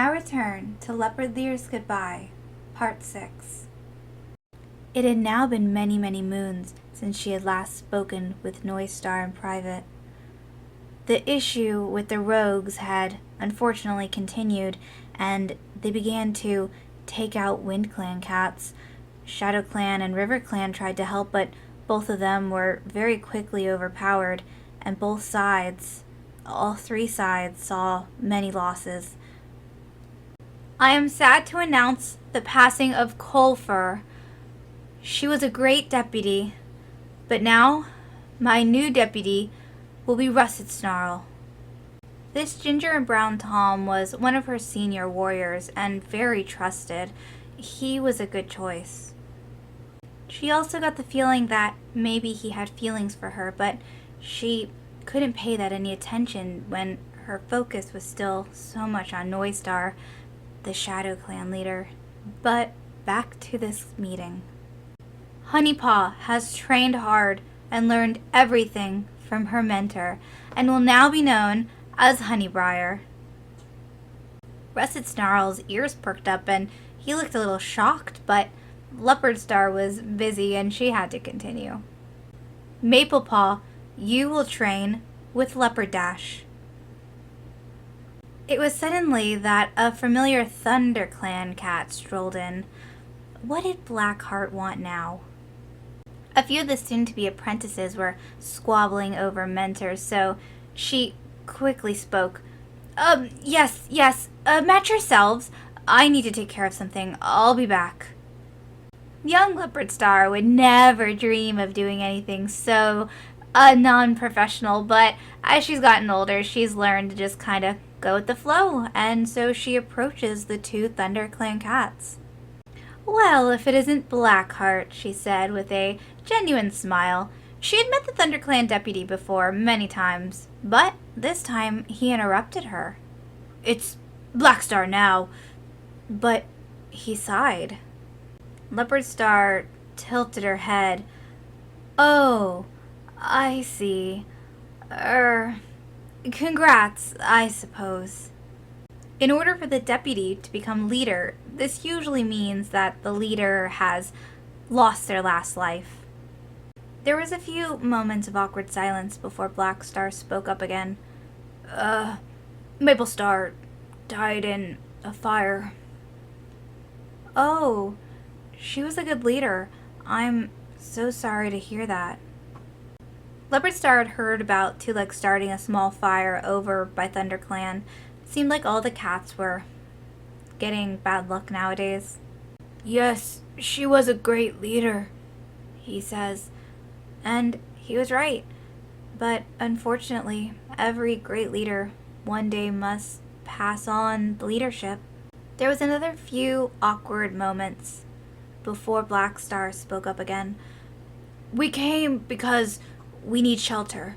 now return to Leopardleer's Goodbye, Part 6. It had now been many, many moons since she had last spoken with Noisestar in private. The issue with the rogues had unfortunately continued, and they began to take out WindClan cats. ShadowClan and RiverClan tried to help, but both of them were very quickly overpowered, and both sides, all three sides, saw many losses. I am sad to announce the passing of Colfer. She was a great deputy, but now my new deputy will be Russet Snarl. This ginger and brown Tom was one of her senior warriors and very trusted. He was a good choice. She also got the feeling that maybe he had feelings for her, but she couldn't pay that any attention when her focus was still so much on Noisestar, the ShadowClan leader. But back to this meeting. Honeypaw has trained hard and learned everything from her mentor and will now be known as Honeybriar. Russet Snarl's ears perked up and he looked a little shocked, but Leopardstar was busy and she had to continue. Maple-paw, you will train with Leoparddash. It was suddenly that a familiar Thunderclan cat strolled in. What did Blackheart want now? A few of the soon-to-be apprentices were squabbling over mentors, so she quickly spoke. Yes, match yourselves. I need to take care of something. I'll be back. Young Leopardstar would never dream of doing anything so non-professional, but as she's gotten older, she's learned to just kind of go with the flow, and so she approaches the two Thunderclan cats. Well, if it isn't Blackheart, she said with a genuine smile. She had met the Thunderclan deputy before many times, but this time he interrupted her. It's Blackstar now. But he sighed. Leopardstar tilted her head. Oh, I see. Congrats, I suppose. In order for the deputy to become leader, this usually means that the leader has lost their last life. There was a few moments of awkward silence before Blackstar spoke up again. Maple-star died in a fire. Oh, she was a good leader. I'm so sorry to hear that. Leopardstar had heard about Two Legs starting a small fire over by Thunderclan. It seemed like all the cats were getting bad luck nowadays. Yes, she was a great leader, he says. And he was right. But unfortunately, every great leader one day must pass on the leadership. There was another few awkward moments before Blackstar spoke up again. We came because we need shelter.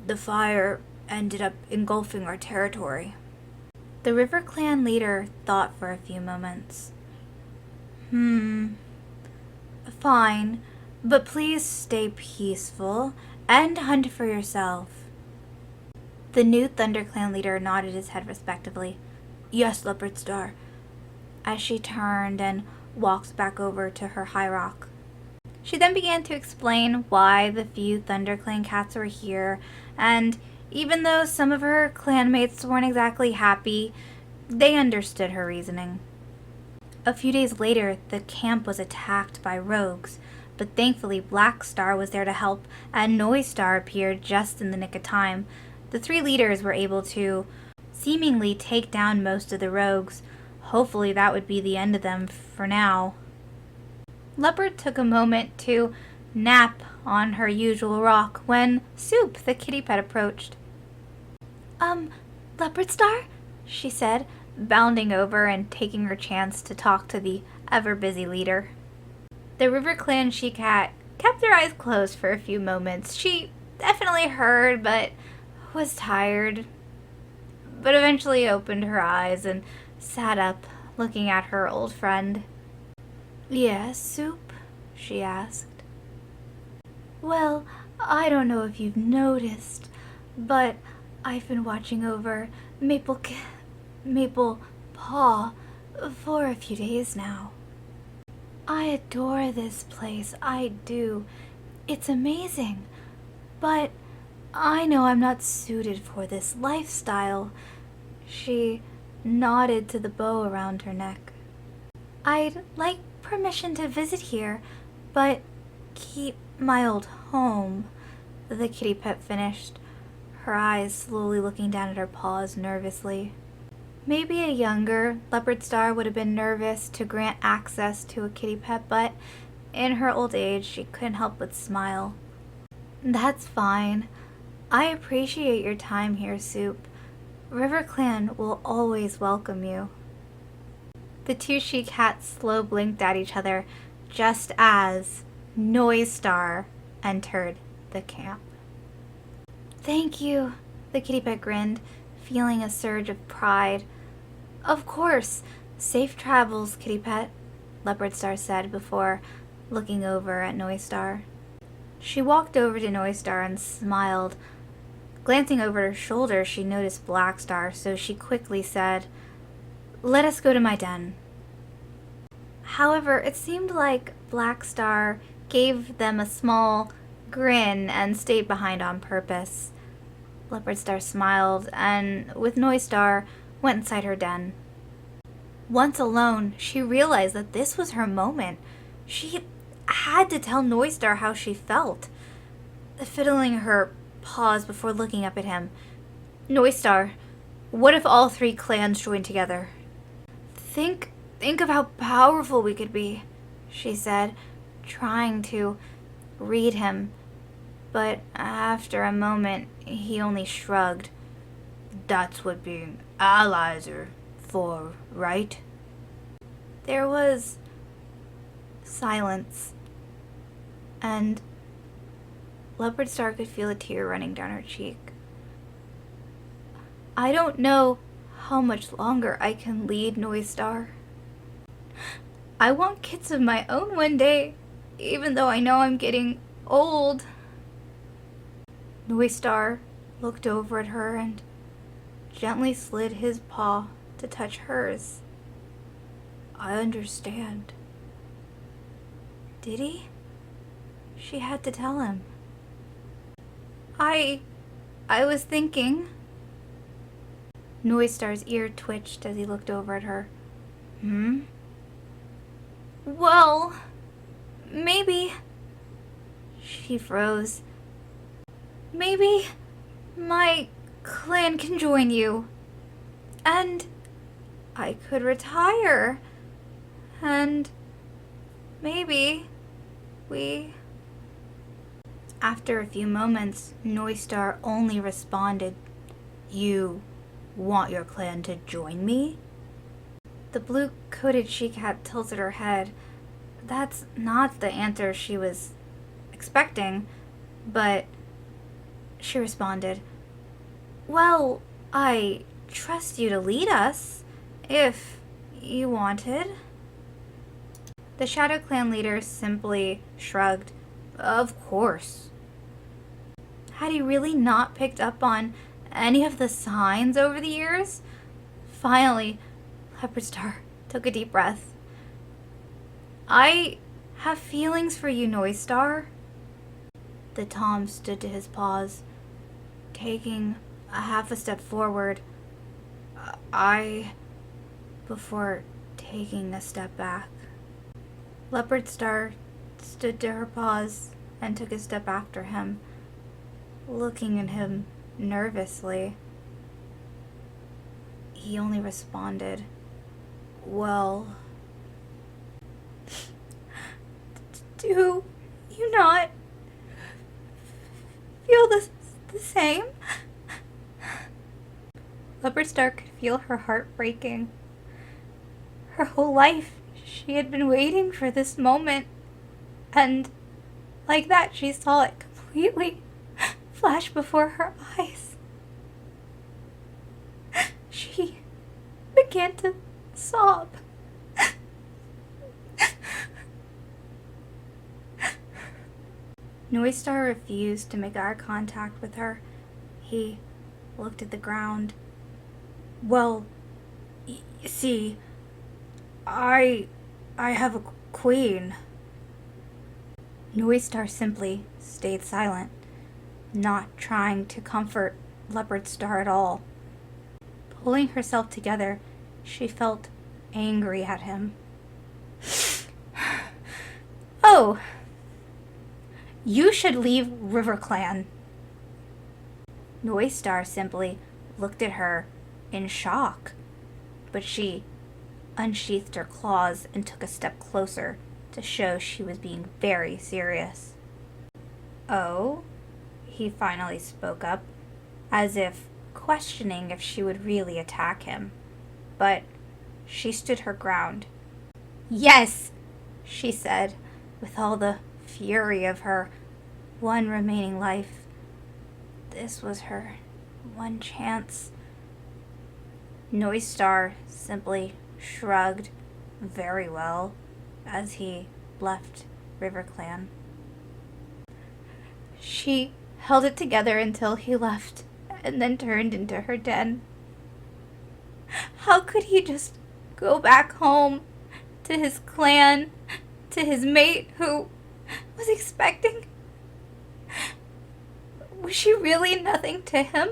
The fire ended up engulfing our territory. The RiverClan leader thought for a few moments. Fine, but please stay peaceful and hunt for yourself. The new Thunderclan leader nodded his head respectively. Yes, Leopardstar. As she turned and walked back over to her high rock. She then began to explain why the few Thunderclan cats were here, and even though some of her clanmates weren't exactly happy, they understood her reasoning. A few days later, the camp was attacked by rogues, but thankfully Blackstar was there to help, and Noisestar appeared just in the nick of time. The three leaders were able to seemingly take down most of the rogues. Hopefully that would be the end of them for now. Leopard took a moment to nap on her usual rock when Soup, the kitty pet, approached. Leopardstar? She said, bounding over and taking her chance to talk to the ever-busy leader. The RiverClan she-cat kept her eyes closed for a few moments. She definitely heard, but was tired. But eventually opened her eyes and sat up, looking at her old friend. Yes, Soup? She asked. Well, I don't know if you've noticed, but I've been watching over Maple-paw paw for a few days now. I adore this place, I do. It's amazing. But I know I'm not suited for this lifestyle. She nodded to the bow around her neck. I'd like permission to visit here, but keep my old home, the kitty pet finished, her eyes slowly looking down at her paws nervously. Maybe a younger Leopardstar would have been nervous to grant access to a kitty pet, but in her old age she couldn't help but smile. That's fine. I appreciate your time here, Soup. RiverClan will always welcome you. The two she-cats slow blinked at each other just as Noisestar entered the camp. Thank you, the kitty pet grinned, feeling a surge of pride. Of course. Safe travels, kitty pet, Leopardstar said before looking over at Noisestar. She walked over to Noisestar and smiled. Glancing over her shoulder, she noticed Blackstar, so she quickly said, "Let us go to my den." However, it seemed like Blackstar gave them a small grin and stayed behind on purpose. Leopardstar smiled and, with Noisestar, went inside her den. Once alone, she realized that this was her moment. She had to tell Noisestar how she felt. Fiddling her paws before looking up at him. Noisestar, what if all three clans joined together? Think of how powerful we could be, she said, trying to read him. But after a moment, he only shrugged. That's what being allies are for, right? There was silence, and Leopardstar could feel a tear running down her cheek. I don't know how much longer I can lead, Noisestar. I want kids of my own one day, even though I know I'm getting old. Noisestar looked over at her and gently slid his paw to touch hers. I understand. Did he? She had to tell him. I was thinking. Noisestar's ear twitched as he looked over at her. Well, maybe. She froze. Maybe my clan can join you. And I could retire. And maybe we... After a few moments, Noisestar only responded, You want your clan to join me? The blue-coated she-cat tilted her head. That's not the answer she was expecting, but she responded, Well, I trust you to lead us, if you wanted. The Shadow Clan leader simply shrugged. Of course. Had he really not picked up on any of the signs over the years? Finally, Leopardstar took a deep breath. I have feelings for you, Noisestar. The Tom stood to his paws, taking a half a step forward. Before taking a step back. Leopardstar stood to her paws and took a step after him, looking at him nervously. He only responded, Well, do you not feel the same? Leopardstar could feel her heart breaking. Her whole life, she had been waiting for this moment, and like that, she saw it completely flash before her eyes. She began to sob. Noisestar refused to make eye contact with her. He looked at the ground. Well, You see, I have a queen. Noistar simply stayed silent, not trying to comfort Leopardstar at all. Pulling herself together, she felt angry at him. Oh, you should leave RiverClan. Noistar simply looked at her in shock, but she unsheathed her claws and took a step closer to show she was being very serious. Oh? He finally spoke up, as if questioning if she would really attack him. But she stood her ground. Yes, she said, with all the fury of her one remaining life. This was her one chance. Noistar simply shrugged very well as he left RiverClan. She held it together until he left and then turned into her den. How could he just go back home to his clan, to his mate who was expecting? Was she really nothing to him?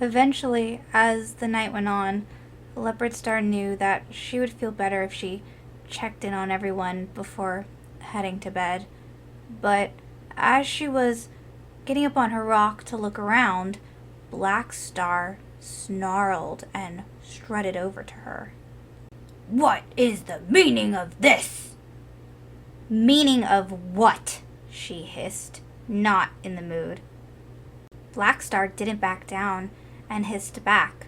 Eventually, as the night went on, Leopardstar knew that she would feel better if she checked in on everyone before heading to bed. But as she was getting up on her rock to look around, Blackstar snarled and strutted over to her. What is the meaning of this? Meaning of what? She hissed, not in the mood. Blackstar didn't back down and hissed back.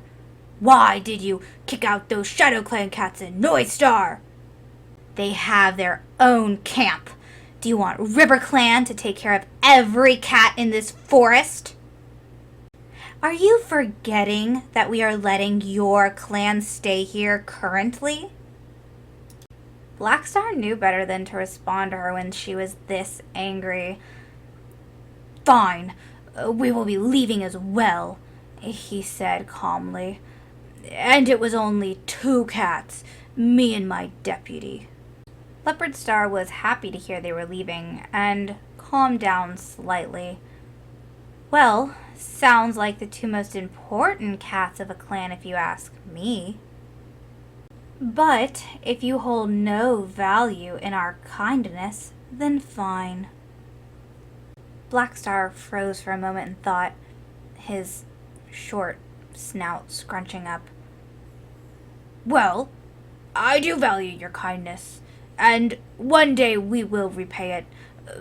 Why did you kick out those Shadow Clan cats in Noistar? They have their own camp. Do you want RiverClan to take care of every cat in this forest? Are you forgetting that we are letting your clan stay here currently? Blackstar knew better than to respond to her when she was this angry. Fine, we will be leaving as well, he said calmly. And it was only 2 cats, me and my deputy. Leopardstar was happy to hear they were leaving and calmed down slightly. Well, sounds like the 2 most important cats of a clan if you ask me. But if you hold no value in our kindness, then fine. Blackstar froze for a moment and thought, his short snout scrunching up. Well, I do value your kindness, and one day we will repay it,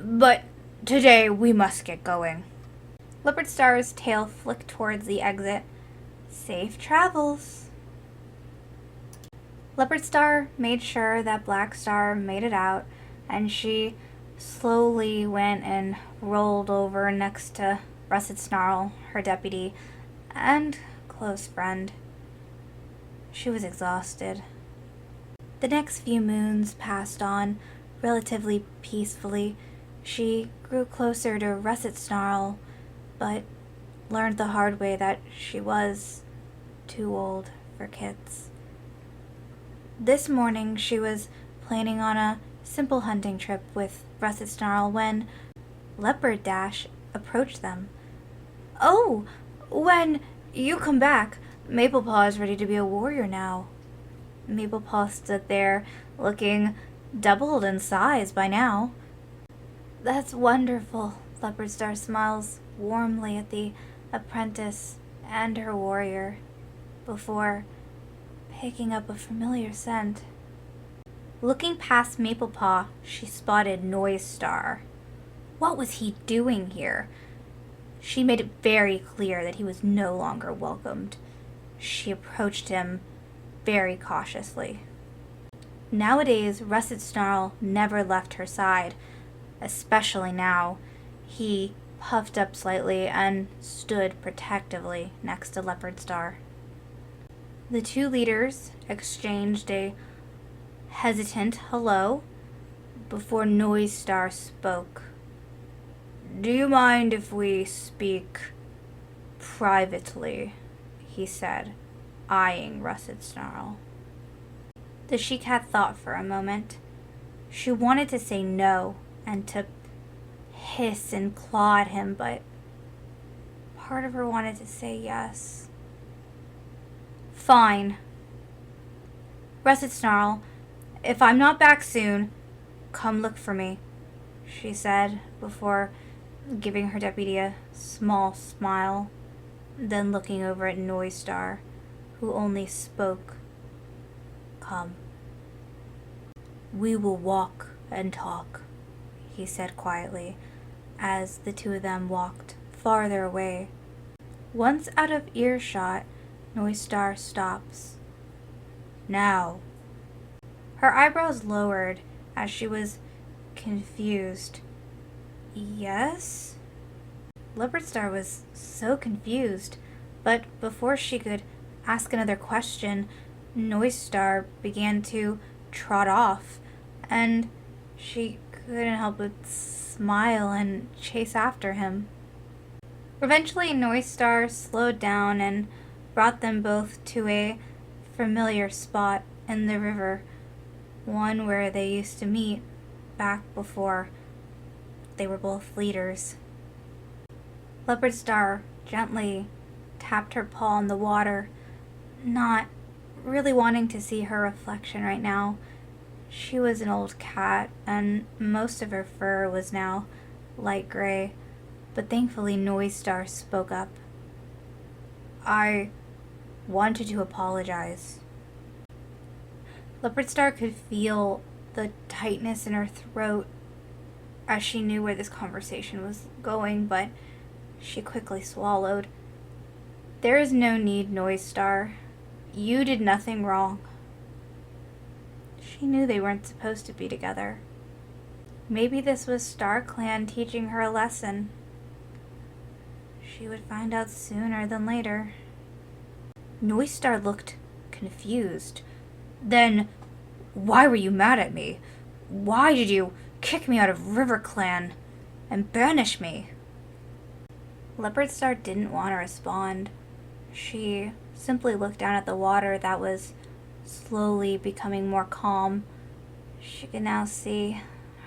but today we must get going. Leopardstar's tail flicked towards the exit. Safe travels. Leopardstar made sure that Blackstar made it out, and she slowly went and rolled over next to Russet Snarl, her deputy, and close friend. She was exhausted. The next few moons passed on relatively peacefully. She grew closer to Russet Snarl, but learned the hard way that she was too old for kids. This morning she was planning on a simple hunting trip with Russet Snarl when Leopard Dash approached them. Oh, when you come back, Maple-paw is ready to be a warrior now. Maple-paw stood there, looking doubled in size by now. That's wonderful. Leopardstar smiles warmly at the apprentice and her warrior before picking up a familiar scent. Looking past Maple-paw, she spotted Noistar. What was he doing here? She made it very clear that he was no longer welcomed. She approached him very cautiously. Nowadays, Russet Snarl never left her side, especially now. He puffed up slightly and stood protectively next to Leopardstar. The 2 leaders exchanged a hesitant hello before Noistar spoke. Do you mind if we speak privately? He said. eyeing Russet Snarl. The she-cat thought for a moment. She wanted to say no and to hiss and claw at him, but part of her wanted to say yes. Fine. Russet Snarl, if I'm not back soon, come look for me, she said before giving her deputy a small smile, then looking over at Noistar, who only spoke, "Come." "We will walk and talk," he said quietly, as the two of them walked farther away. Once out of earshot, Noistar stops. "Now." Her eyebrows lowered as she was confused. Yes? Leopardstar was so confused, but before she could ask another question, Noistar began to trot off, and she couldn't help but smile and chase after him. Eventually, Noistar slowed down and brought them both to a familiar spot in the river, one where they used to meet back before they were both leaders. Leopardstar gently tapped her paw in the water, not really wanting to see her reflection right now. She was an old cat, and most of her fur was now light gray, but thankfully Noistar spoke up. "I wanted to apologize." Leopardstar could feel the tightness in her throat as she knew where this conversation was going, but she quickly swallowed. "There is no need, Noistar. You did nothing wrong." She knew they weren't supposed to be together. Maybe this was StarClan teaching her a lesson. She would find out sooner than later. Noistar looked confused. "Then why were you mad at me? Why did you kick me out of RiverClan and banish me?" Leopardstar didn't want to respond. She simply looked down at the water that was slowly becoming more calm. She could now see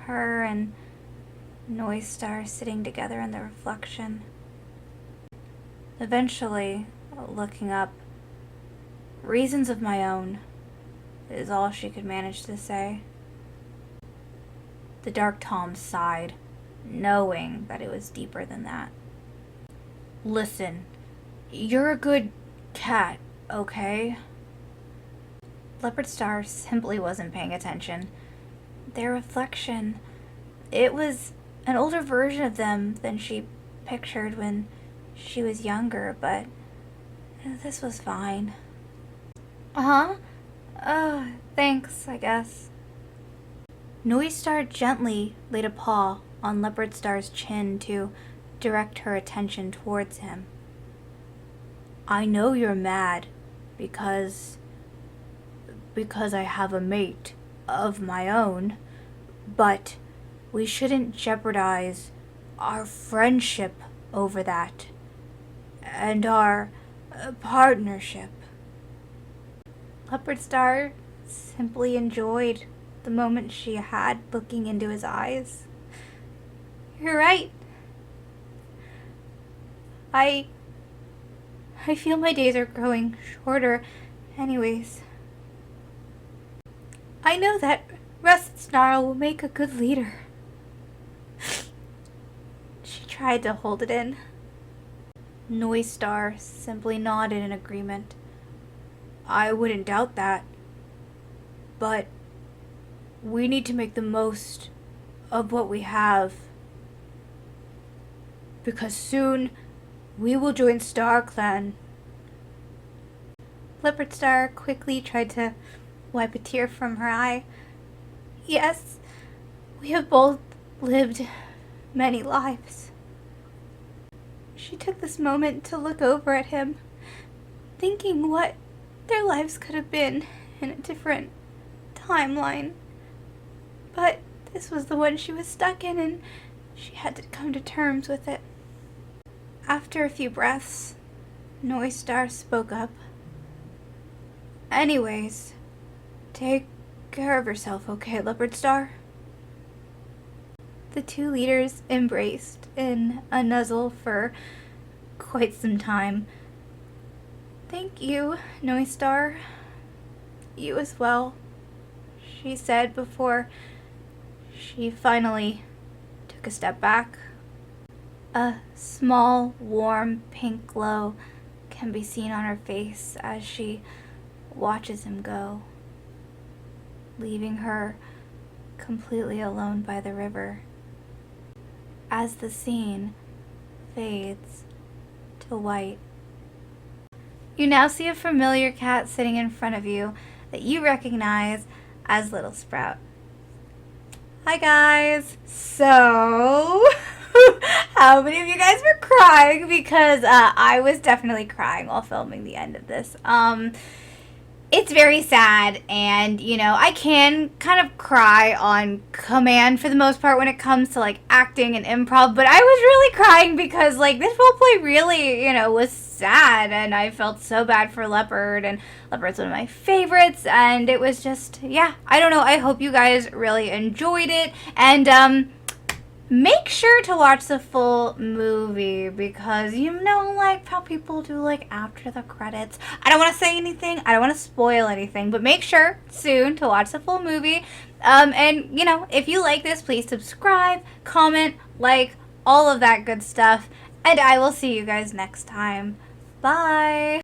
her and Noistar sitting together in the reflection. Eventually, looking up, "Reasons of my own," is all she could manage to say. The Dark Tom sighed, knowing that it was deeper than that. "Listen, you're a good cat, okay?" Leopardstar simply wasn't paying attention. Their reflection, it was an older version of them than she pictured when she was younger, but this was fine. "Uh-huh. Thanks, I guess." Noistar gently laid a paw on Leopardstar's chin to direct her attention towards him. "I know you're mad because I have a mate of my own, but we shouldn't jeopardize our friendship over that, and our partnership." Leopardstar simply enjoyed the moment she had looking into his eyes. "You're right. I feel my days are growing shorter anyways. I know that Russet Snarl will make a good leader." She tried to hold it in. Noistar simply nodded in agreement. "I wouldn't doubt that. But we need to make the most of what we have, because soon we will join StarClan." Leopardstar quickly tried to wipe a tear from her eye. "Yes, we have both lived many lives." She took this moment to look over at him, thinking what their lives could have been in a different timeline. But this was the one she was stuck in, and she had to come to terms with it. After a few breaths, Noistar spoke up. Anyways, take care of yourself, okay, Leopardstar? The two leaders embraced in a nuzzle for quite some time. Thank you, Noistar. You as well, she said before she finally took a step back. A small, warm pink glow can be seen on her face as she watches him go, leaving her completely alone by the river. As the scene fades to white, you now see a familiar cat sitting in front of you that you recognize as Littlesprout. Hi guys! So, how many of you guys were crying? Because I was definitely crying while filming the end of this. It's very sad, and you know, I can kind of cry on command for the most part when it comes to like acting and improv, but I was really crying because like this roleplay really, you know, was sad, and I felt so bad for Leopard, and Leopard's one of my favorites, and it was just, yeah, I don't know, I hope you guys really enjoyed it, and make sure to watch the full movie because you know like how people do like after the credits. I don't want to say anything, I don't want to spoil anything, but make sure soon to watch the full movie. And you know, if you like this, please subscribe, comment, like, all of that good stuff, and I will see you guys next time. Bye!